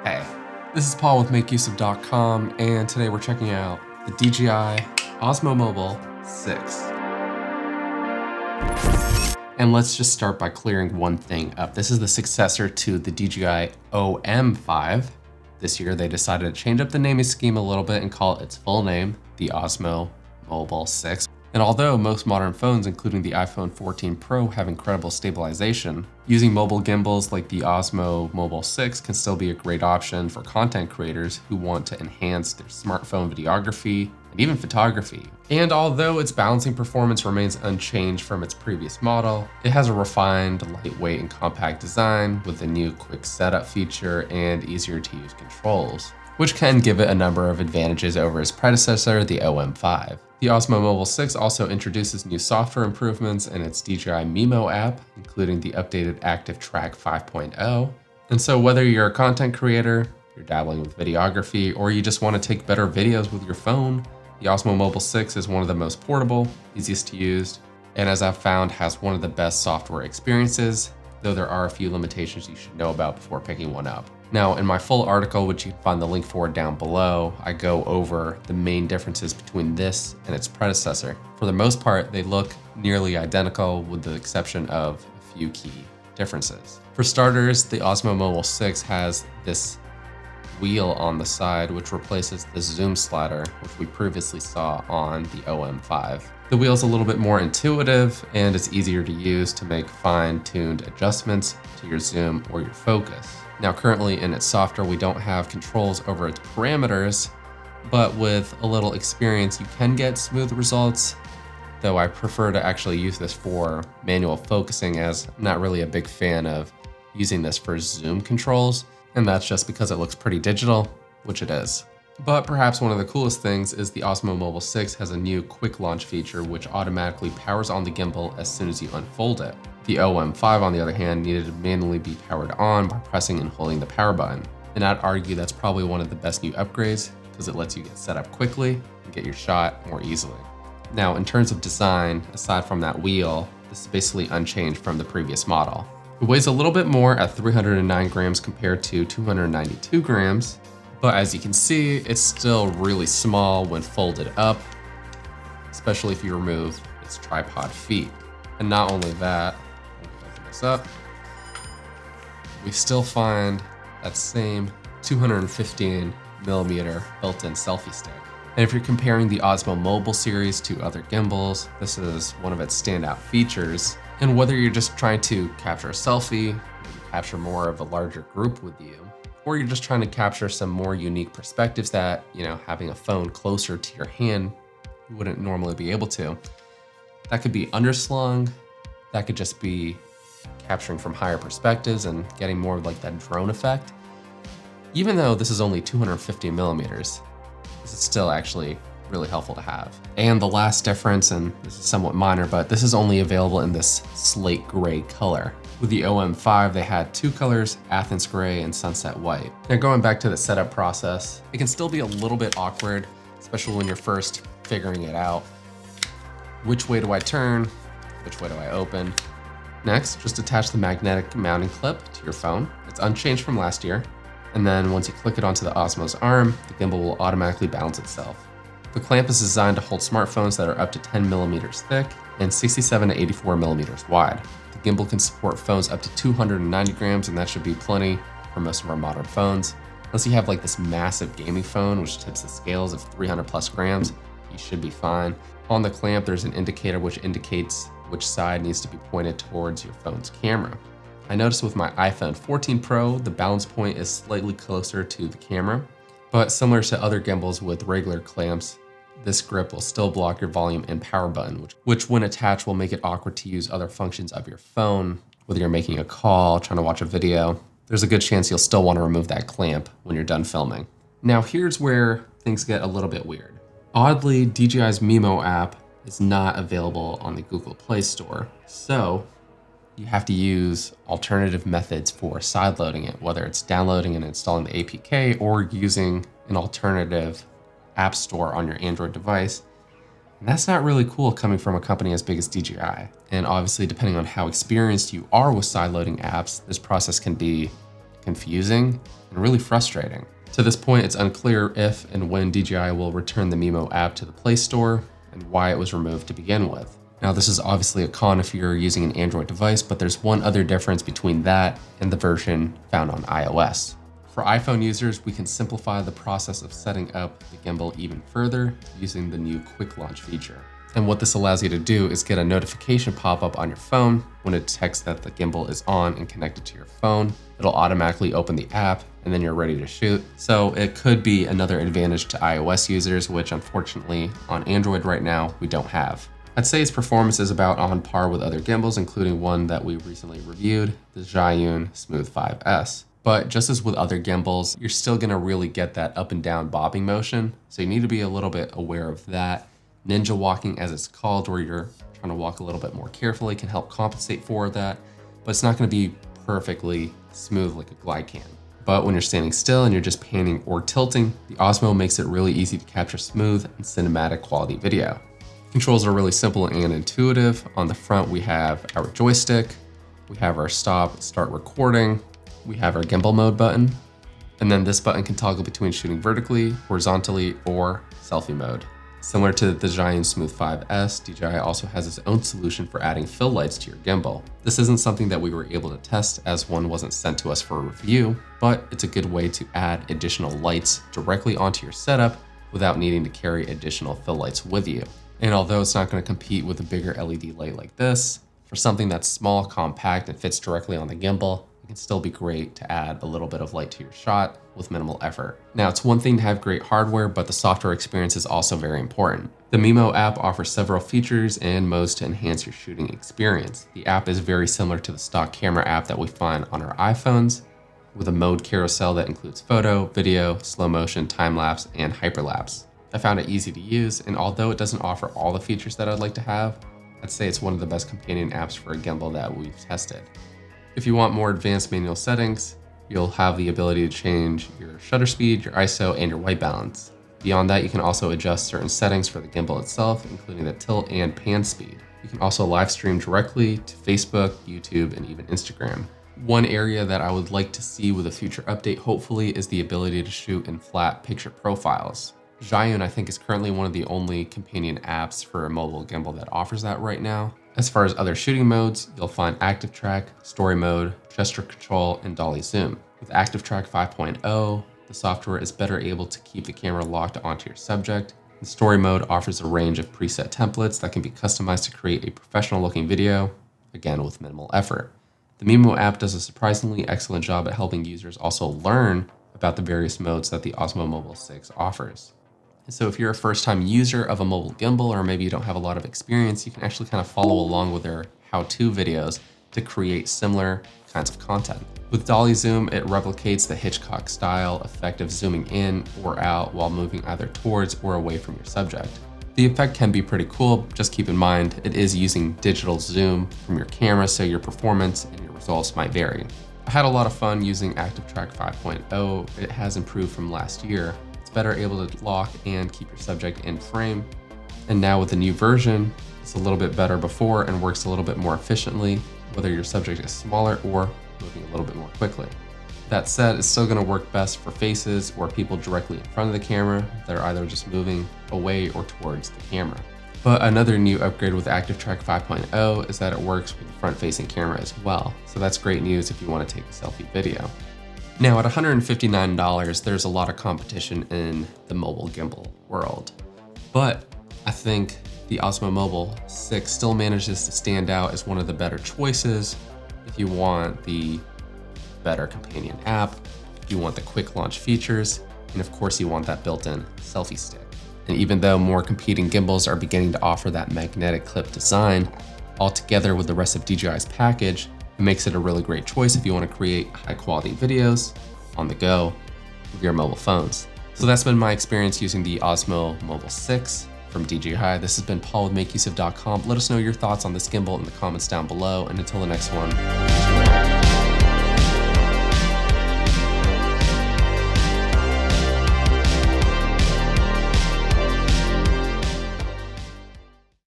Hey, this is Paul with MakeUseOf.com, and today we're checking out the DJI Osmo Mobile 6. And let's just start by clearing one thing up. This is the successor to the DJI OM 5. This year they decided to change up the naming scheme a little bit and call it its full name, the Osmo Mobile 6. And although most modern phones, including the iPhone 14 Pro, have incredible stabilization, using mobile gimbals like the Osmo Mobile 6 can still be a great option for content creators who want to enhance their smartphone videography and even photography. And although its balancing performance remains unchanged from its previous model, it has a refined, lightweight, and compact design with a new quick setup feature and easier to use controls, which can give it a number of advantages over its predecessor, the OM5. The Osmo Mobile 6 also introduces new software improvements in its DJI Mimo app, including the updated Active Track 5.0. And so whether you're a content creator, you're dabbling with videography, or you just want to take better videos with your phone, the Osmo Mobile 6 is one of the most portable, easiest to use, and as I've found, has one of the best software experiences, though there are a few limitations you should know about before picking one up. Now, in my full article, which you can find the link for down below, I go over the main differences between this and its predecessor. For the most part, they look nearly identical with the exception of a few key differences. For starters, the Osmo Mobile 6 has this wheel on the side, which replaces the zoom slider, which we previously saw on the OM5. The wheel is a little bit more intuitive and it's easier to use to make fine-tuned adjustments to your zoom or your focus. Now, currently in its software, we don't have controls over its parameters, but with a little experience, you can get smooth results, though I prefer to actually use this for manual focusing, as I'm not really a big fan of using this for zoom controls, and that's just because it looks pretty digital, which it is. But perhaps one of the coolest things is the Osmo Mobile 6 has a new quick launch feature which automatically powers on the gimbal as soon as you unfold it. The OM5, on the other hand, needed to manually be powered on by pressing and holding the power button. And I'd argue that's probably one of the best new upgrades because it lets you get set up quickly and get your shot more easily. Now, in terms of design, aside from that wheel, this is basically unchanged from the previous model. It weighs a little bit more at 309 grams compared to 292 grams, but as you can see, it's still really small when folded up, especially if you remove its tripod feet. And not only that, let me open this up, we still find that same 215 millimeter built-in selfie stick. And if you're comparing the Osmo Mobile series to other gimbals, this is one of its standout features. And whether you're just trying to capture a selfie, maybe capture more of a larger group with you, or you're just trying to capture some more unique perspectives that, having a phone closer to your hand, you wouldn't normally be able to. That could be underslung, that could just be capturing from higher perspectives and getting more of like that drone effect. Even though this is only 250 millimeters, this is still actually really helpful to have. And the last difference, and this is somewhat minor, but this is only available in this slate gray color. With the OM5, they had two colors, Athens gray and sunset white. Now, going back to the setup process, it can still be a little bit awkward, especially when you're first figuring it out. Which way do I turn? Which way do I open? Next, just attach the magnetic mounting clip to your phone. It's unchanged from last year. And then once you click it onto the Osmo's arm, the gimbal will automatically balance itself. The clamp is designed to hold smartphones that are up to 10 millimeters thick and 67 to 84 millimeters wide. The gimbal can support phones up to 290 grams, and that should be plenty for most of our modern phones. Unless you have like this massive gaming phone, which tips the scales of 300 plus grams, you should be fine. On the clamp, there's an indicator which indicates which side needs to be pointed towards your phone's camera. I noticed with my iPhone 14 Pro, the balance point is slightly closer to the camera, but similar to other gimbals with regular clamps, this grip will still block your volume and power button, which when attached will make it awkward to use other functions of your phone, whether you're making a call, trying to watch a video. There's a good chance you'll still want to remove that clamp when you're done filming. Now here's where things get a little bit weird. Oddly, DJI's Mimo app is not available on the Google Play Store, so you have to use alternative methods for sideloading it, whether it's downloading and installing the APK or using an alternative app store on your Android device. And that's not really cool coming from a company as big as DJI. And obviously, depending on how experienced you are with sideloading apps, this process can be confusing, and really frustrating. To this point, it's unclear if and when DJI will return the Mimo app to the Play Store and why it was removed to begin with. Now, this is obviously a con if you're using an Android device, but there's one other difference between that and the version found on iOS. For iPhone users, we can simplify the process of setting up the gimbal even further using the new Quick Launch feature. And what this allows you to do is get a notification pop up on your phone when it detects that the gimbal is on and connected to your phone. It'll automatically open the app and then you're ready to shoot. So it could be another advantage to iOS users, which unfortunately on Android right now, we don't have. I'd say its performance is about on par with other gimbals, including one that we recently reviewed, the DJI Smooth 5S. But just as with other gimbals, you're still gonna really get that up and down bobbing motion. So you need to be a little bit aware of that. Ninja walking, as it's called, where you're trying to walk a little bit more carefully, can help compensate for that, but it's not gonna be perfectly smooth like a glide cam. But when you're standing still and you're just panning or tilting, the Osmo makes it really easy to capture smooth and cinematic quality video. Controls are really simple and intuitive. On the front, we have our joystick, we have our start recording, we have our gimbal mode button, and then this button can toggle between shooting vertically, horizontally, or selfie mode. Similar to the DJI Smooth 5S, DJI also has its own solution for adding fill lights to your gimbal. This isn't something that we were able to test as one wasn't sent to us for a review, but it's a good way to add additional lights directly onto your setup without needing to carry additional fill lights with you. And although it's not going to compete with a bigger LED light like this, for something that's small, compact, and fits directly on the gimbal, it can still be great to add a little bit of light to your shot with minimal effort. Now, it's one thing to have great hardware, but the software experience is also very important. The Mimo app offers several features and modes to enhance your shooting experience. The app is very similar to the stock camera app that we find on our iPhones, with a mode carousel that includes photo, video, slow motion, time-lapse, and hyperlapse. I found it easy to use, and although it doesn't offer all the features that I'd like to have, I'd say it's one of the best companion apps for a gimbal that we've tested. If you want more advanced manual settings, you'll have the ability to change your shutter speed, your ISO, and your white balance. Beyond that, you can also adjust certain settings for the gimbal itself, including the tilt and pan speed. You can also live stream directly to Facebook, YouTube, and even Instagram. One area that I would like to see with a future update, hopefully, is the ability to shoot in flat picture profiles. DJI, I think, is currently one of the only companion apps for a mobile gimbal that offers that right now. As far as other shooting modes, you'll find Active Track, Story Mode, Gesture Control, and Dolly Zoom. With Active Track 5.0, the software is better able to keep the camera locked onto your subject. The Story Mode offers a range of preset templates that can be customized to create a professional looking video, again with minimal effort. The Mimo app does a surprisingly excellent job at helping users also learn about the various modes that the Osmo Mobile 6 offers. So if you're a first-time user of a mobile gimbal, or maybe you don't have a lot of experience, you can actually kind of follow along with their how-to videos to create similar kinds of content. With Dolly Zoom, it replicates the Hitchcock style effect of zooming in or out while moving either towards or away from your subject. The effect can be pretty cool. Just keep in mind, it is using digital zoom from your camera, so your performance and your results might vary. I had a lot of fun using Active Track 5.0. It has improved from last year. It's better able to lock and keep your subject in frame. And now with the new version, it's a little bit better before and works a little bit more efficiently, whether your subject is smaller or moving a little bit more quickly. That said, it's still gonna work best for faces or people directly in front of the camera that are either just moving away or towards the camera. But another new upgrade with Active Track 5.0 is that it works with the front-facing camera as well. So that's great news if you wanna take a selfie video. Now at $159, there's a lot of competition in the mobile gimbal world. But I think the Osmo Mobile 6 still manages to stand out as one of the better choices if you want the better companion app, if you want the quick launch features, and of course you want that built-in selfie stick. And even though more competing gimbals are beginning to offer that magnetic clip design, all together with the rest of DJI's package, it makes it a really great choice if you want to create high quality videos on the go with your mobile phones. So that's been my experience using the Osmo Mobile 6 from DJI. This has been Paul with MakeUseOf.com. Let us know your thoughts on this gimbal in the comments down below. And until the next one,